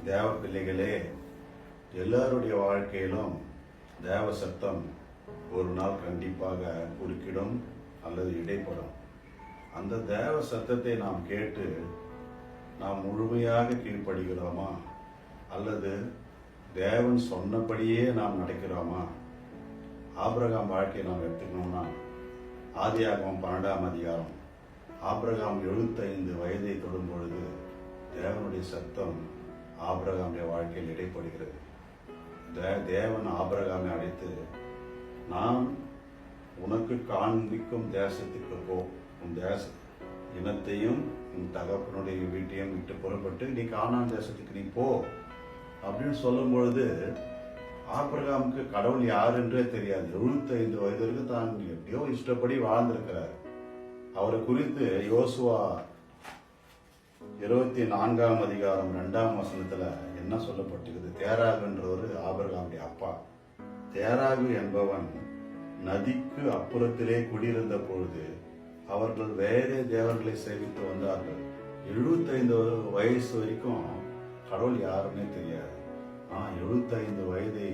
தேவ பிள்ளைகளே, எல்லாருடைய வாழ்க்கையிலும் தேவ சத்தம் ஒரு நாள் கண்டிப்பாக குறுக்கிடும் அல்லது இடைப்படும். அந்த தேவ சத்தத்தை நாம் கேட்டு நாம் முழுமையாக கீழ்ப்படுகிறோமா அல்லது தேவன் சொன்னபடியே நாம் நடக்கிறோமா? ஆபிரகாம் வாழ்க்கையை நாம் எடுத்துக்கணும்னா, ஆதியாகமம் 12ஆம் அதிகாரம், ஆபிரகாம் 75 வயதை தொடும் பொழுது தேவனுடைய சத்தம் ஆபிரகாமுடைய வாழ்க்கையில் இடைப்படுகிறது. தேவன் ஆபிரகாமை அழைத்து, நான் உனக்கு காண்பிக்கும் தேசத்துக்கு போ, உன் தேச இனத்தையும் உன் தகப்பனுடைய வீட்டையும் விட்டு புறப்பட்டு நீ கானான் தேசத்துக்கு நீ போ அப்படின்னு சொல்லும் பொழுது ஆபிரகாமுக்கு கடவுள் யார் என்றே தெரியாது. 75 வயதிற்கு தான் எப்படியோ இஷ்டப்படி வாழ்ந்திருக்கிறார். அவரை குறித்து யோசுவா 24ஆம் அதிகாரம் 2ஆம் வசனத்துல என்ன சொல்லப்பட்டிருக்குது? தேராகு என்றவர் ஆபிரகாமுடைய அப்பா. தேராகு என்பவன் நதிக்கு அப்புறத்திலே குடியிருந்த பொழுது அவர்கள் வேறே தேவர்களை சேவித்து வந்தார்கள். 75 வயசு வரைக்கும் கடவுள் யாருன்னே தெரியாது. 75 வயதை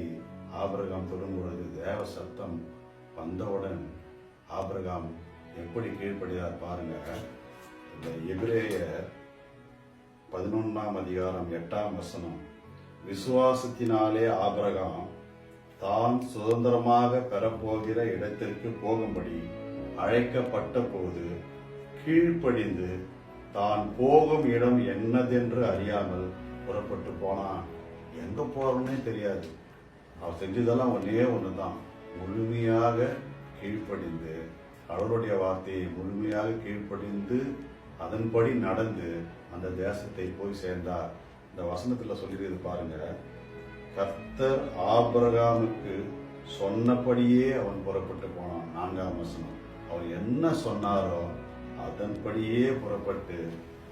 ஆபிரகாம் தொடும் பொழுது தேவ சத்தம் வந்தவுடன் ஆபிரகாம் எப்படி கீழ்ப்படுகிறார் பாருங்க. இந்த எபிரேயர் 11ஆம் அதிகாரம் 8ஆம் வசனம், விசுவாசத்தினாலே ஆபிரகாம் தான் சுதந்திரமாக பெறப்போகிற இடத்திற்கு போகும்படி அழைக்கப்பட்ட போது கீழ்ப்படிந்து தான் போகும் இடம் என்னதென்று அறியாமல் புறப்பட்டு போனான். எங்க போறோம்னே தெரியாது. அவர் செஞ்சதெல்லாம் ஒன்னே ஒண்ணுதான், முழுமையாக கீழ்ப்படிந்து கடவுளுடைய வார்த்தையை முழுமையாக கீழ்ப்படிந்து அதன்படி நடந்து அந்த தேசத்தை போய் சேர்ந்தார். இந்த வசனத்துல சொல்லிடுறது பாருங்க, கர்த்தர் ஆபிரகாமுக்கு சொன்னபடியே அவன் புறப்பட்டு போனான். 4ஆம் வசனம், அவர் என்ன சொன்னாரோ அதன்படியே புறப்பட்டு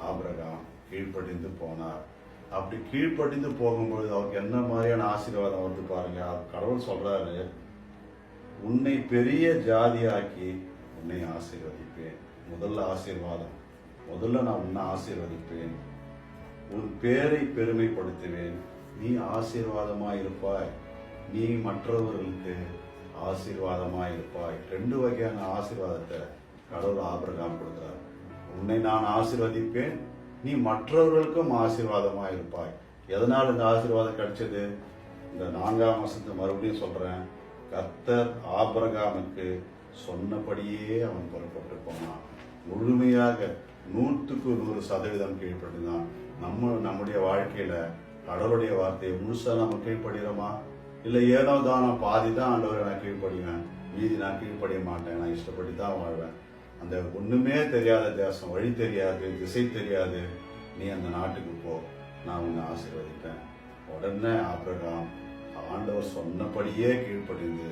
ஆபிரகாம் கீழ்ப்படிந்து போனார். அப்படி கீழ்ப்படிந்து போகும்பொழுது அவருக்கு என்ன மாதிரியான ஆசீர்வாதம் வந்து பாருங்க. கடவுள் சொல்றாரு, உன்னை பெரிய ஜாதியாக்கி உன்னை ஆசீர்வதிப்பேன். முதல்ல ஆசீர்வாதம், முதல்ல நான் உன்னை ஆசீர்வதிப்பேன், உன் பேரை பெருமைப்படுத்துவேன், நீ ஆசீர்வாதமாயிருப்பாய், நீ மற்றவர்களுக்கு ஆசீர்வாதமாயிருப்பாய். 2 வகையான ஆசீர்வாதத்தை கடவுள் ஆபிரகாம் கொடுக்கிறார். உன்னை நான் ஆசீர்வதிப்பேன், நீ மற்றவர்களுக்கும் ஆசீர்வாதமாயிருப்பாய். எதனால் இந்த ஆசீர்வாதம் கிடைச்சது? இந்த 4ஆம் வசனத்தை மறுபடியும் சொல்றேன், கர்த்தர் ஆபிரகாமுக்கு சொன்னபடியே அவன் புறப்பட்டு போனான். முழுமையாக 100% கீழ்ப்படினான். நம்முடைய வாழ்க்கையில கடவுளுடைய வார்த்தையை முழுசா நம்ம கீழ்ப்படுகிறோமா? இல்லை ஏனோ தானோ பாதி தான் ஆண்டவரை நான் கீழ்ப்படிவேன், மீதி நான் கீழ்ப்படிய மாட்டேன், நான் இஷ்டப்படி தான் வாழ்வேன். அந்த ஒண்ணுமே தெரியாத தேசம், வழி தெரியாது, திசை தெரியாது, நீ அந்த நாட்டுக்கு போ, நான் உன்னை ஆசீர்வதிப்பேன். உடனே ஆபிரகாம் ஆண்டவர் சொன்னபடியே கீழ்ப்படிந்து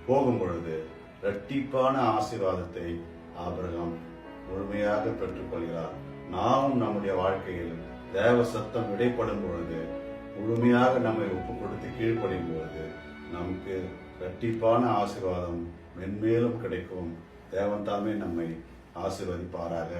போகும் பொழுது இரட்டிப்பான ஆசீர்வாதத்தை ஆபிரகாம் முழுமையாக பெற்றுக்கொள்கிறார். நாமும் நம்முடைய வாழ்க்கையில் தேவ சத்தம் இடைப்படும் பொழுது முழுமையாக நம்மை ஒப்பு கொடுத்து கீழ்ப்படியும் பொழுது நமக்கு இரட்டிப்பான ஆசீர்வாதம் மென்மேலும் கிடைக்கும். தேவன் தாமே நம்மை ஆசீர்வதிப்பாராக.